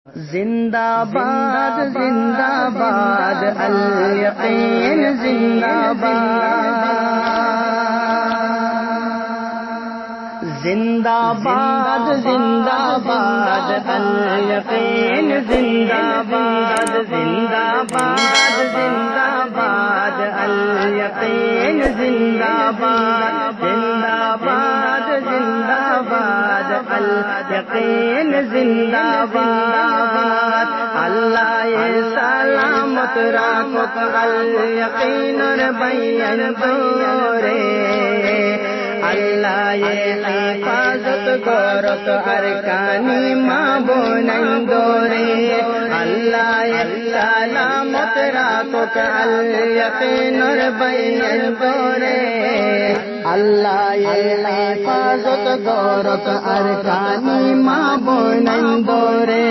जिंदाबाद जिंदाबाद अल यकीन जिंदाबाद जिंदाबाद जिंदाबाद अल यकीन जिंदाबाद जिंदाबाद जिंदाबाद अल यकीन जिंदाबाद जिंदाबाद जिंदाबाद अल यकीन जिंदाबाद अल्लाह ये सलामत राखो अल यकीन बैन दोरे अल्लाह ये हिफाजत गौरत अरकानी माबूनन दोरे अल्लाह ये सलामत राखो अल यकीन बैन दोरे अल्लाह ये हिफाजत गौरत अरकानी माबूनन दोरे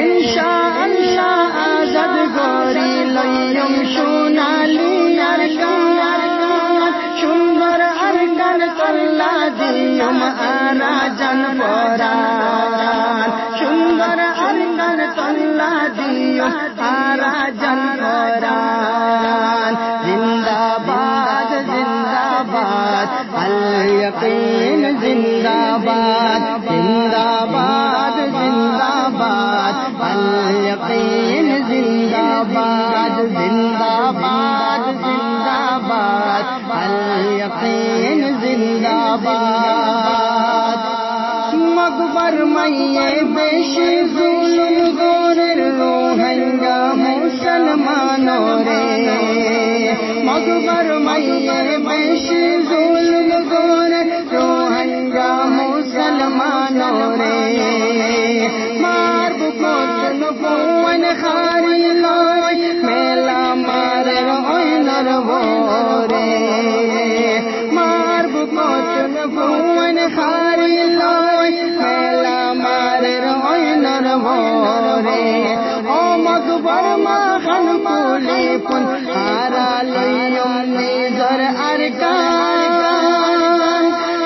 इंशाअल्लाह आज़ाद गोरी लयम सोनाली अरकान सुंदर अरकान तल्ला दियम आराजन परान सुंदर अरकान तल्ला दियम आराजन परान जिंदाबाद जिंदाबाद अल यकीन जिंदाबाद जिंदाबाद जिंदाबाद अल यकीन जिंदाबाद जिंदाबाद जिंदाबाद अल यकीन जिंदाबाद मकबर मैये बेशे जुल्म गोर रोहंगा मुसलमानों रे मकबर मैये बेशे जुल्म गोर रोहंगा मुसलमानों रे मार बुकोचन बुवन खारी लोय मेला मारे रोय नर भोरे मार बुकोचन बुवन खारी लोय मेला मारे रोय नर भोरे ओ मकबर माखन पुली पुन हारा लयम निजर अरकान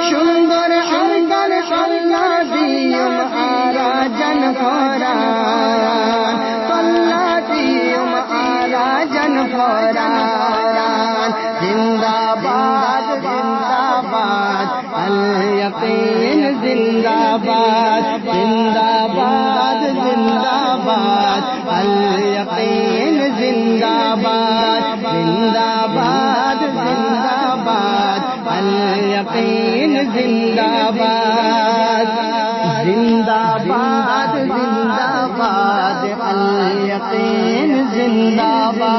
सुंदर अंगन सल्ला दियम आराजन फरान सल्ला दियम आराजन फरान जिंदाबाद जिंदाबाद अल यकीन जिंदाबाद जिंदाबाद जिंदाबाद अल यकीन जिंदाबाद जिंदाबाद जिंदाबाद अल यकीन जिंदाबाद जिंदाबाद जिंदाबाद अल यकीन जिंदाबाद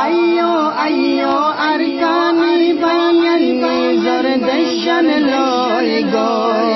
अयो अयो अरकानी बैन निजर दशन लोय गोय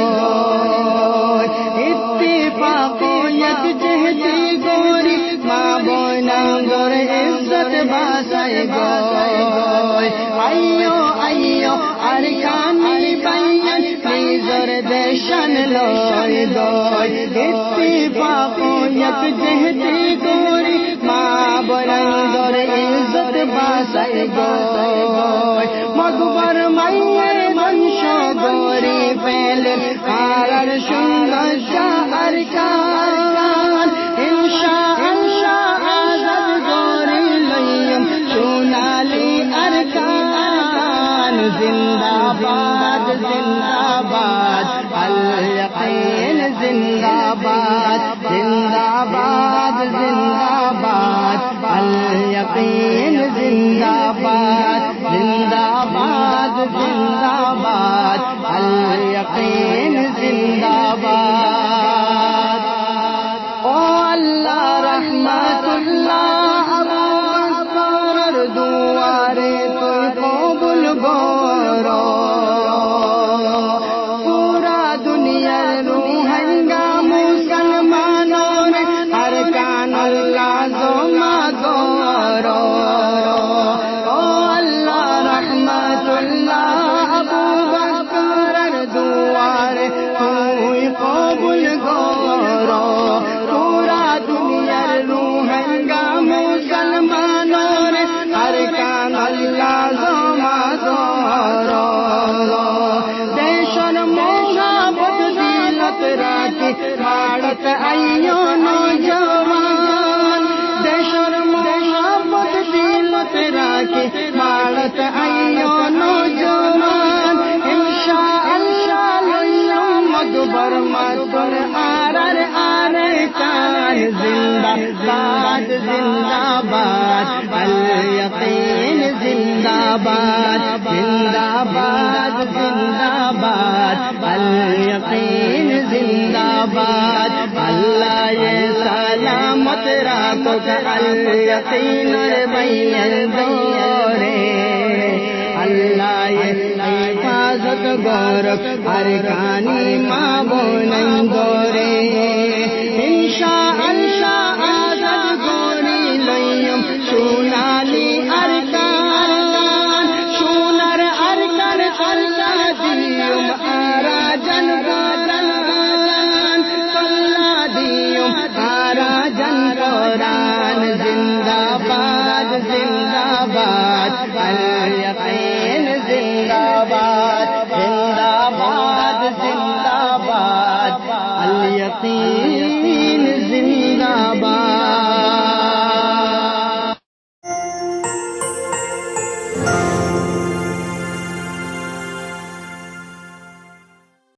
इत्तिफाको यकजहती गोरी माबूना गोर इज्जत बासाय गोय अयो अयो अरकानी बैन निजर दशन लोय गोय इत्तिफाको यकजहती गोरी माबूना गोर इज्जत बासाय गोय मकबर मैये मंशो गोरी पहले आर सुंदर शाह अरकान इंशाअल्लाह आज़ाद गोरी लयम सोनाली अरकान जिंदाबाद जिंदाबाद अल यकीन जिंदाबाद जिंदाबाद जिंदाबाद अल यकीन जिंदाबाद जिंदाबाद जिंदाबाद अल यकीन जिंदाबाद ओ अल्लाह रहमतुल्लाह अबू मस्तर दुआरे तो कबूल गोरो पूरा दुनिया रूहंगा मुसलमानों ने अरकान अल्लाह जो मा गोरो भारत आइयो नौजवान देशर मोहब्बत दिल तेरा के भारत आइयो नौजवान इंशाअल्लाह लइयो मधुबर मातुर आरर आरे कान जिंदाबाद जिंदाबाद अल यकीन जिंदाबाद जिंदाबाद जिंदाबाद अल यकीन जिंदाबाद अल्लाह ये सलामत राखो अल यकीन बैन दोरे अल्लाह ये हिफाजत गौरव अरकानी माँ बोलन दोरे इंशाअल्लाह आज़ाद गोरी लयम सोनाली अरकान सोनर अरकान अल्लाह दियम आराजन गोदान अल्लाह दियम आराजन गोदान जिंदाबाद जिंदाबाद अल यकीन जिंदाबाद जिंदाबाद जिंदाबाद अल यकीन